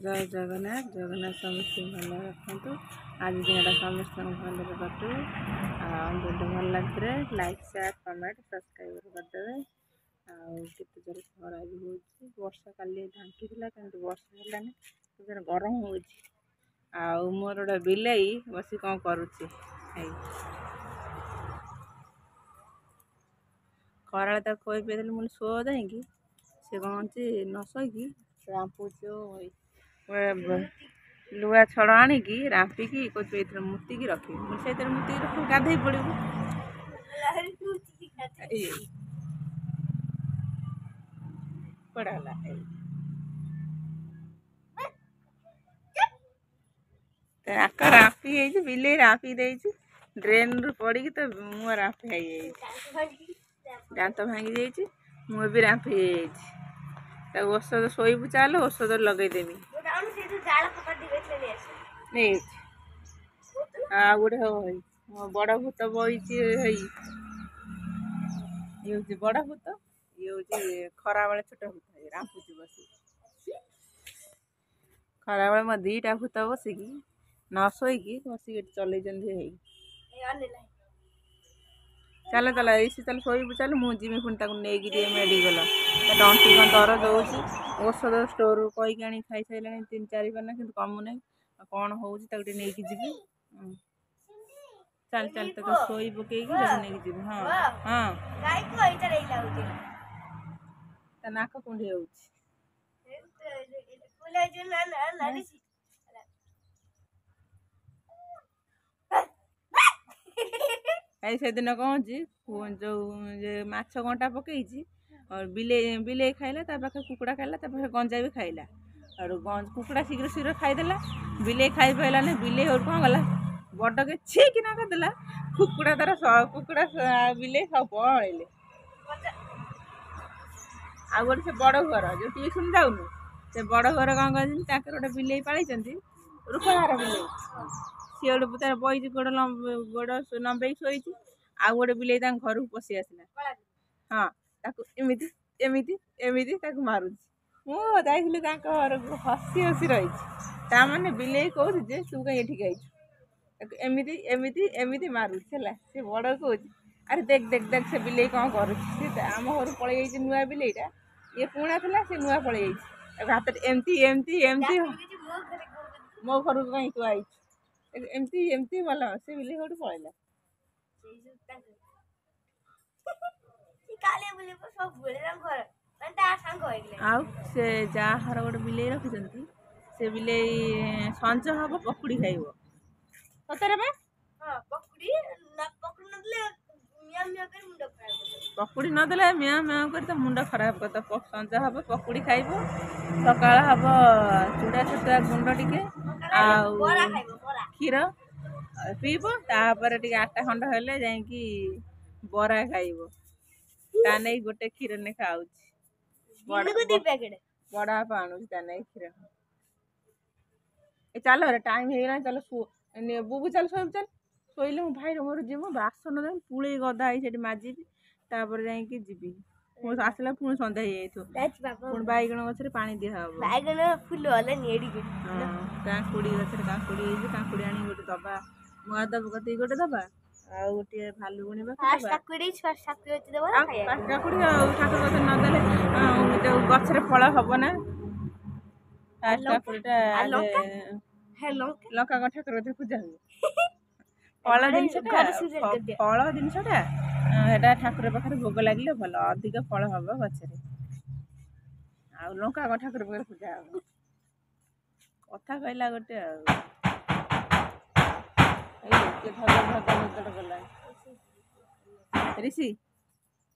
जय जगन्नाथ जगन्नाथ समस्त भल रखु आज दिन समस्त भल कटू वीडियो भल लगे लाइक शेयर कमेंट सब्सक्राइब करदे आते जोर खरा भी हो वर्षा काली ढांकी कि वर्षा है गरम हो मोर गोटे बिलई बस कौन करुच्ची खरा तक खोई पी मुझे शो देंगे से कौन न शोकी रांपुच लुआ छड़ आणिकी रांपिकी कौन मुतिकी रखी मुझे मुतिकी रख गाधे पड़ू पड़ा नाक रांपी बिले रांपी ड्रेन रु पड़ी तो मुँह रांपी दांत भांगी मुँह भी रांपी औषध शोबू चाल औषध लगेदेवी नहीं गोटे हम बड़ भूत बही ये बड़ भूत ये खरा बेले छोट भूत रांपुची बस खरा बेले मो दीटा भूत बसिकी न शोईकी बसिक चल चल चल इसी चल शोबू चल मुझे जिमी पुणी नहीं मेडिकल तंटी कौन दरज हो औषध स्टोर कहीकि आनी खाई सारे 3-4 पाना कि कमुना कौन हो नहीं जी चल चल तो शोई पकई नहीं जी हाँ हाँ नाक कुंडी हो से दिन कौन जो माछ कंटा पकई और बिले बिले खाइला पाखे कुकुड़ा खाइला पाखे गंजा भी खाइला और कुकुड़ा शीघ्र शीघ्र खाईदेला बिले खाई पाइला ना बिले और कौन गला बड़ के छीक ना करदेला कुकुड़ा तार कुकुड़ा बिले सब पड़े आ गोटे से बड़ घर जो ट्यूशन जाऊनु से बड़ घर कौन कर गोटे बिले पाई रूपहार बिले सी गोटे तार बही गोड़ लंबे शोई आ गोटे बिले घर को पशि आसला हाँ एमती एमती एमती मारूँ मुझे घर को हसी हसी रही ताने बिले कौन जे तू कहीं एठिक आई एमती एमती एमती मारूला सी बड़ कौन अरे देख देख देख से बिले कौन कर आम घर पलि जाइए नुआ बिलेटा ये पुणा था सी नुआ पलि हाथ एमती एमती एमती मो घर को कहीं तू आई एमती एमती भल से बिले कौट पलैला आउ से जार गोटे बिले रखी से बिले संज हम पकुड़ी खाइब सतरे पकुड़ी नदेले म्या म्या कर तो मुंड खराब कर संज हम पकुड़ी खाइब सकाल हम चूड़ा छतुआ गुंड टिके क्षीर पीब तापर टे 8टा खंड हेले जाइकी बरा खाइब ता नहीं गोटे क्षीर ने खाऊ बड़ा आणु क्षीर चल टाइम हो चल बुबू चल शो चल शोले मो भाई मोर जी बासन दे पुले गदा ही माजी तापर जाइकी जी आसला पुणी सन्ध्या हो बैगण गचर पा दिहब फुल काकुड़ी गचर काकुड़ी काकुड़ी आनी गोटे दबा मुआदब कत गोटे दबा आ गोटे भालुगुणी काकुड़ी ठाकुर गछ नदेले गचर फल हम ना काकुड़ीटा लंका कौन ठाकुर गति पूजा हुए फल जिनसटा ठाकुर पाखे भोग लगे भल अधिक फल हम गचर आ लंका कौन ठाकुर पाखे पूजा हम कथा कहला गोटे ऋषि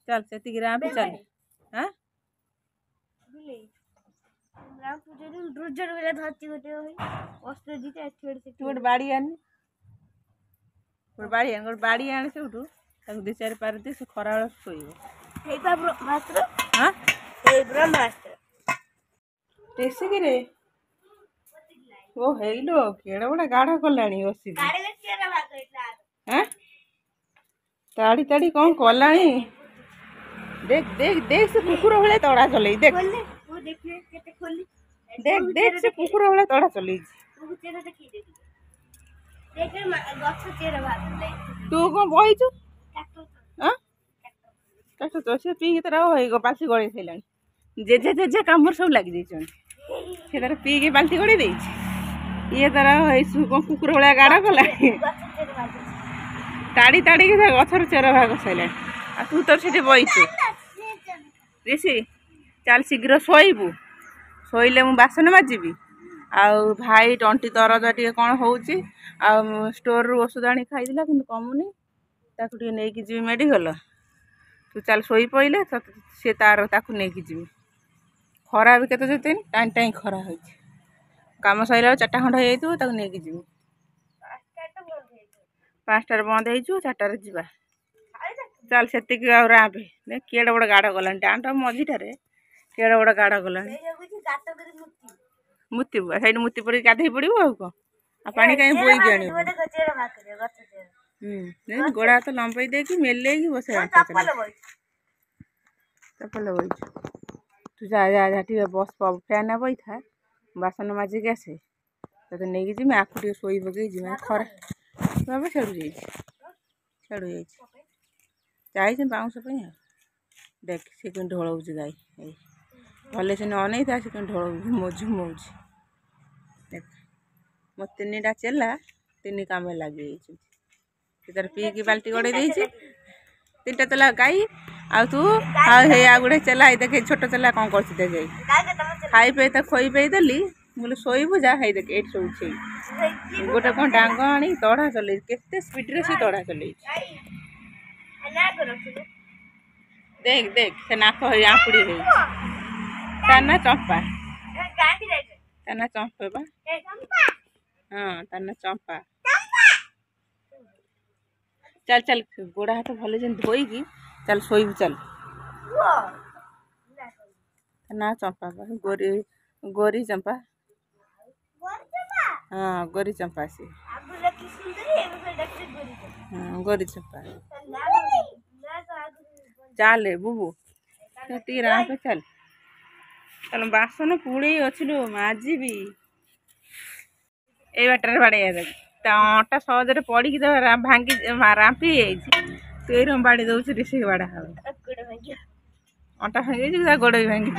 चल से राम चल हाँ गोटे बाड़ी आनी गोटे बाड़ी आने से 2-4 पार दे से खरा शोब हाँ टेसिकी ओ हेलो केड़ा बड़ा गाढ़ा कलानी बसिक हाँ ताड़ी ताड़ी कौन कलानी देख देख देख से कुकुर भाई तड़ा चल देख देख देख से कुकुर वाला तोड़ा चली तू कौन बहीचु तो से पी तरह बाल्टी गड़े सारे जेजे जेजे कम सब लगी से तार पी बाल्टी गड़े ये तार कुकुर भाया गाड़ कला ताड़ी ताड़ी गचर चेर भाग सारे आ तू तो से बहीचु ऋषि चल शीघ्र शोबू शोले मु बासन माजिबी आउ भाई टंटी दरज टे कौन हो स्टोर रु ओषध आनी खाई कि कमुनी ताकू टे नहीं जी मेडिकल तू चल शोई पड़े सी तार ताकू नहीं जी खरा भी केते जेते टाइम टाइम खरा हो कम सर 4टा खंड हो नहीं जी 5टार बंद हो 4टार जा चल से रापे देख केड़े बड़ गाड़ गला डांट मझीटारे केड़े बड़ गाड़ गला मुति सही मुति पड़ गाधे पड़ो आ कौन पा कहीं बोईक आने गोड़ा हाथ लंबई दे मेले बस चपल बही तू जा जा जा ठीक बस फैन बही था बासन माजिक आसे तो नहीं जी आखु टे शोई पकई जी खरा बाबा छाड़ू जाई बाउंस देख से कहीं ढोल गाई भले से अन था से कहीं ढोल झुमौ देख मो 3टा चेला 3 काम लगे तार पी बाल्टी गड़े 3टा चला गाई आ तू आ गोटे चेला देखे छोट चेला कौन कर खाई पे तो खोई पे देली बोले शोबू जा है देख ये शोचे गोटे कौन डांग आनी तड़ा चल के स्पीड से तड़ा चल देख देख से नाक आपुड़ी हो ताना चंपा ताना चंपे बा हाँ ताना चंपा चल चल गोड़ा हाथ भले जन धोईकी चल शोबू चल ना चंपा बा गोरी गोरी चंपा हाँ गोरी चंपा से हाँ गोरी चंपा चल बुबू तीरा पे चल चल बासन पुड़ी अच्छी माजिबी ये बाटर बाड़े अटा सहजरे पड़ी भांगी रांपी तु बाड़ी दौर ऋषि बाड़ा अटा भांगी गोड़ भी भांगी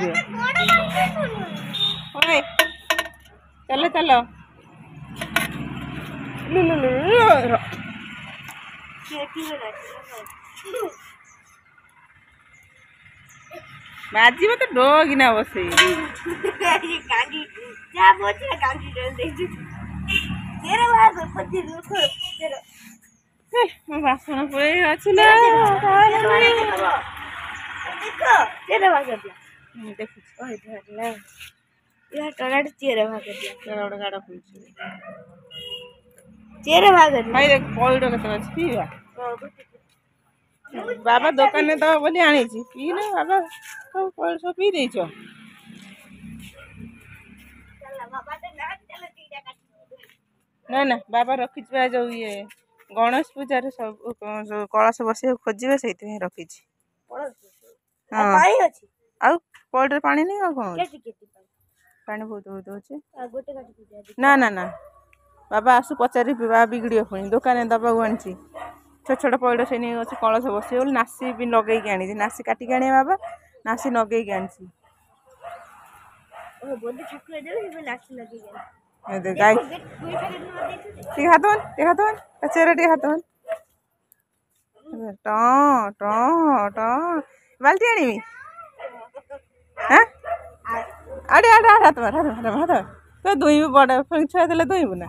चलो चलो बाजी तो डोगिना बसे बासन पड़े अच्छी बाबा दुकान दब बोली आनी पी ना बाबा सब पी देच ना ना बाबा रखी जो ये गणेश पूजा सब कलश बस खोजे से रखी हाँ पॉल्ट्री पानी नहीं कौन पानी बहुत बहुत अच्छे ना ना ना बाबा आसु पचारि बाबा बिगड़ पुणी दुकान दबा आनी छोट छोट पइड से नहीं अच्छे कलश बस नासी भी लगे आनी नासी काटिक आने बाबा नासी लगे आनी गाय हाथ चेहरा टे हाथ बाल्टी आनी हाँ आड़े आड़े आड़े हाथ मार हाथ तो दुई बड़ छुआ देले दुईबू ना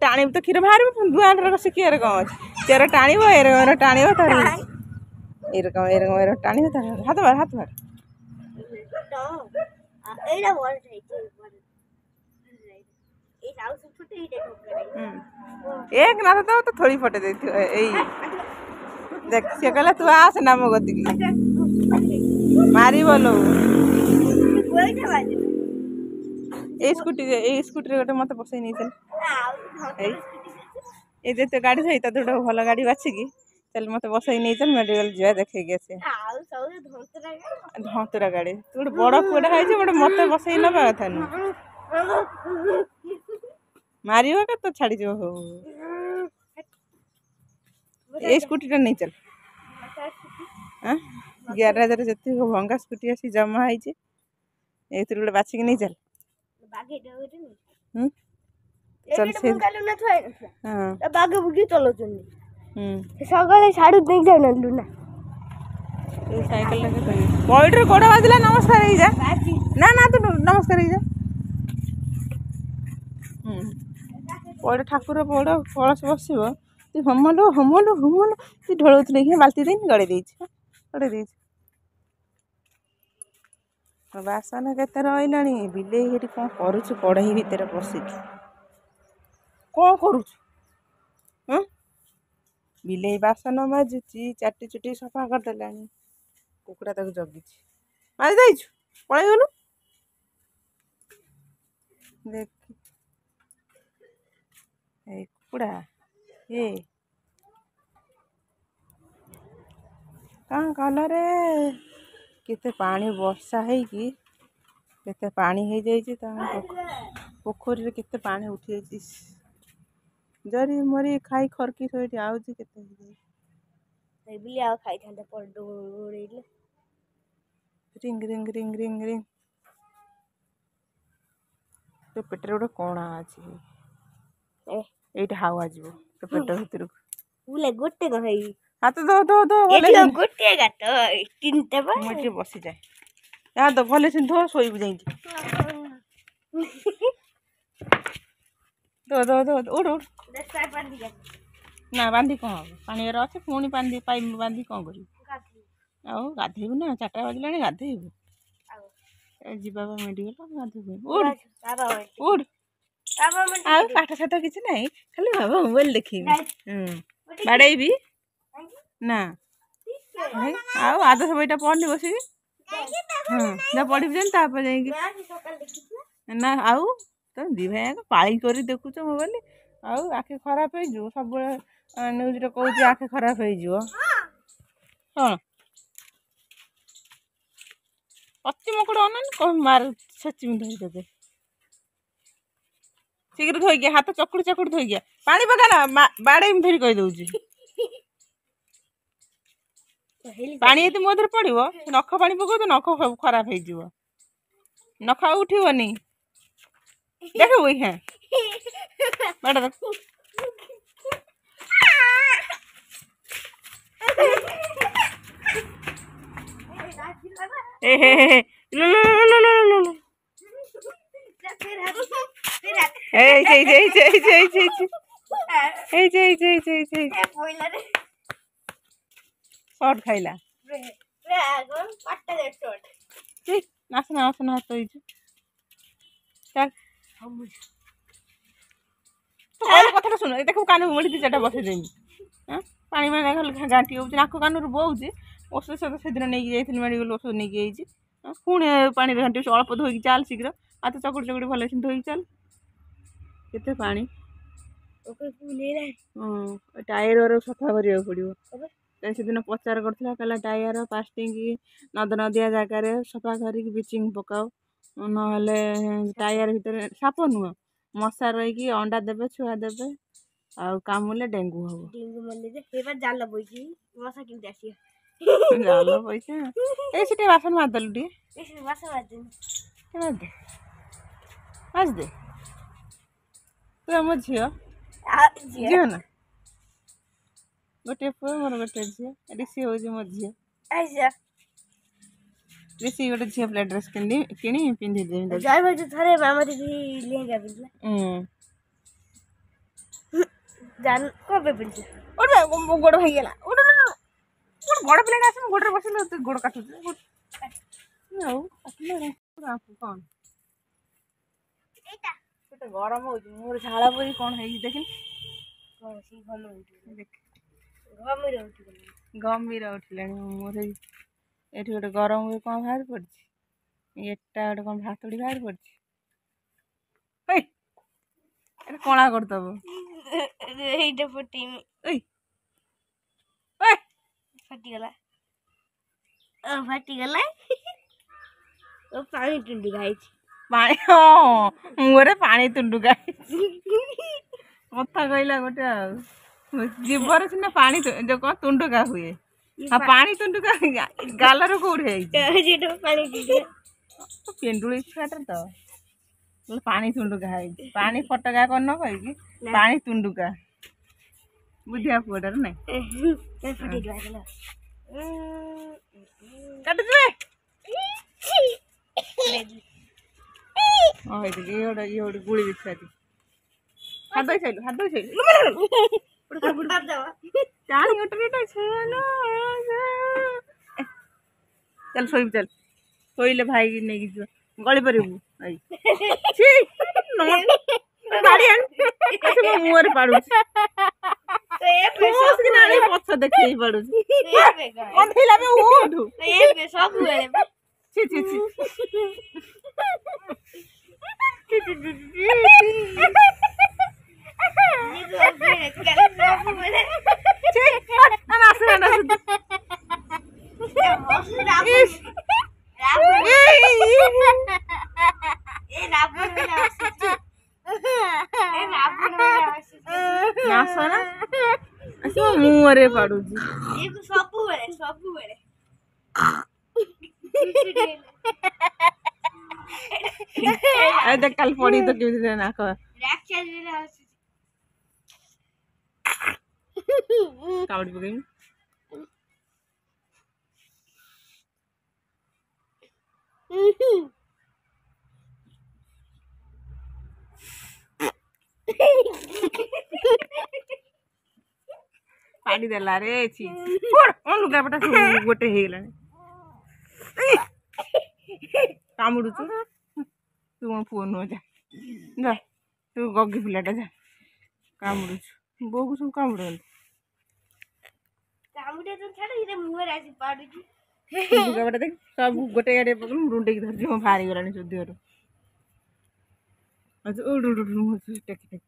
टाणी तो क्षीर बाहर दुआर से किए कौन अच्छे चेर टाण एर टाण तार एरकम टाण हाथ मार एक ना तो थोड़ी फटे दे देख सी कहला तू आस ना मो गति मार बोलो स्कूटी गोटे मत बसई नहीं चल तो गाड़ी सहित गोटे भल गाड़ी बाछिकी चल मत बसई नहीं चल मेडिकल जा देखे आसे धतुरा गाड़ी तू गोटे बड़ पुआटा है गोटे मत बसई नवा कथा नु मार तो छाड़ी हो ये स्कूटी टा नहीं चल 11,000 जी भंगा स्कूटी आसी जमा है गोटे बाछिक नहीं चल चल से बाघ बुगी चलो सकाଳେ साड़ू देख जाना लुना साइकिल पॉइंट गोड़ बाजला नमस्कार ही जा ना ना तू नमस्कार ही जा पॉइंट ठाकुर बड़ कलश बस तू हमलो हमलो हमलो तू ढोलुले कि बाल्टी देनी गड़े गड़े बासन केते रहा बिले कौन करुचु कढ़ई भितर पशि कौन करुचु बिले बासन माजुची चाटी चुटी सफा करदेला कुकुड़ा ताक जगी मारी देचु पलि गलु देख कुकुड़ा ये कौन कल रे केते पानी वर्षा है कि केते पानी हो जाए पोखरी केते पानी उठी जरी मरी खाई खरकी सोई आउची केते बिली आ खाई थांते पड़ उड़ेले ring ring ring ring ring तो पेटर गोटे कणा अच्छी ये हावा जीव तो पेट भर बुले गोटे कही हाथ दो दो दो गोटे गात तीनटा मुझे बसी जाए यहाँ तो भले से धो शोब जा दो दो दो उड़ उड़ ना बांधी कौन हम पानी अच्छे पुणी पानी पाइप बांधी कौन कर गाधेबू ना 4टा बजला गाधेबू जीवा मेडिकल गाधेबू उड़ उड़ पाठ साठ किसी ना खाली बाबा मोबाइल देखी बाड़ेबी ना आदर्श बईटा पढ़नी बस ना पढ़ी जापर ना आउ तुम दी भाई पाली कर देखुच मोबाइल आउ आखि खराब हो सब न्यूज कौच आखि खराब हो हाँ अति मकड़ अन कौन मार सचिम धरदे शीघ्र धोई हाथ चकुड़ चकुड़ धोई पानी पका ना बाड़े धरी कही दौर पानी यदि मो धर पड़ो नख पानी पकाउ तो नख सब खराब हो नख उठनी देख हाँ बाटा देख शॉर्ट खाइला नाचना नाचना हाथ चल कथा शुण देख कान मुड़ी 2-4टा बसई देमी पानी मैंने गांटी हो नाक कान बोच औषध सहित से दिन नहीं जाइए मेडिकल औषध नहीं पुणी पानी घंटे अल्प धोई चल शीघ्र हाथ चकुड़ चकुड़ी भले धोई चल केते पानी टायर सफा करा पड़ो से दिन पचार करता कहला टायर प्लास्टिक नद नदिया जगार सफा कर ब्लीचिंग पकाओ ना टायर भितर साप नुह मशा रही अंडा देवे छुआ देवे आउ कामुले डेंगू हम जाल बोई मशा केमती आस जाल पैसा ये बासन मारदेलु टे दे आज दे तू आम झी झील ना गोटे पुआ मोर गोटे झी ऋषि हूँ मो झी ऋषि गोटे झी पिला ड्रेस कि पिंधि देवी थे मामा दीदी लेहेंगा पिंधला जान कब पिंधि गोड़ भाईगला बड़ पिला आस गोड़े बस गोड़ काटु कौन गरम हो मोर झाड़ परी कौन है देख गंभीर उठिला मोर ये गोटे गरम हुए कौन बाहर पड़ी एटा गोटे कौन भातड़ी बाहर पड़ी कणा करदब फाटीगला फाटीगला ओ पानी टुंडू खाइछि पानी हाँ मुहरे पानी तुंडुका कथा कहला गोटे जीवर सिना पानी जो कौन तुंडुका हुए हाँ पानी तुंडुका गालर कौड़े पेंडुली छुआटा तो पानी तुंडुका है पानी फटका कर न कही पानी तुंडुका बुझिया पुअटार ना काट ये गुड़ी बिछा हाथ चल सोई चल सोइले भाई की नहीं जो गली परबू मुहर पाड़ू पछ देखे पड़ू मुहरे पाड़ू देख कल पड़ी तो केମିତି नाक कावड़ी पकई पानी देला रे छी लुगा पटा सब गोटे हे गेलानी कामुडू तू मो फोन हो जा जा तू गगी पिलाटा जा कामुडू बो को सब कामुडू कामुडे तो छाड़ इरे मुहर आसी पाडू लुगा पटा देख सब गोटे गाडे पकन रुंडे की धरजी म भारी गेलानी सुदिहरु आज उडु उडु मो टेक टेक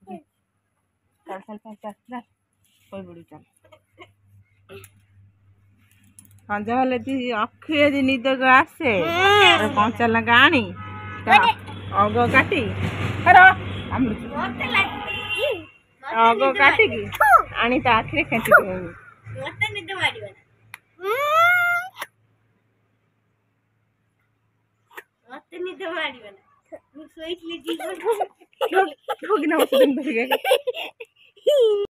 चल चल चल चल कोई बड़ी चल हाँ जहाँ ती अखे दी निद आसे कंचा लगा आनी अग काटी अग काटी आनी ता आखिरे खेची मत निद मारिबा मत निद मारिबा मु सोइतली जी ठोक ठोक ना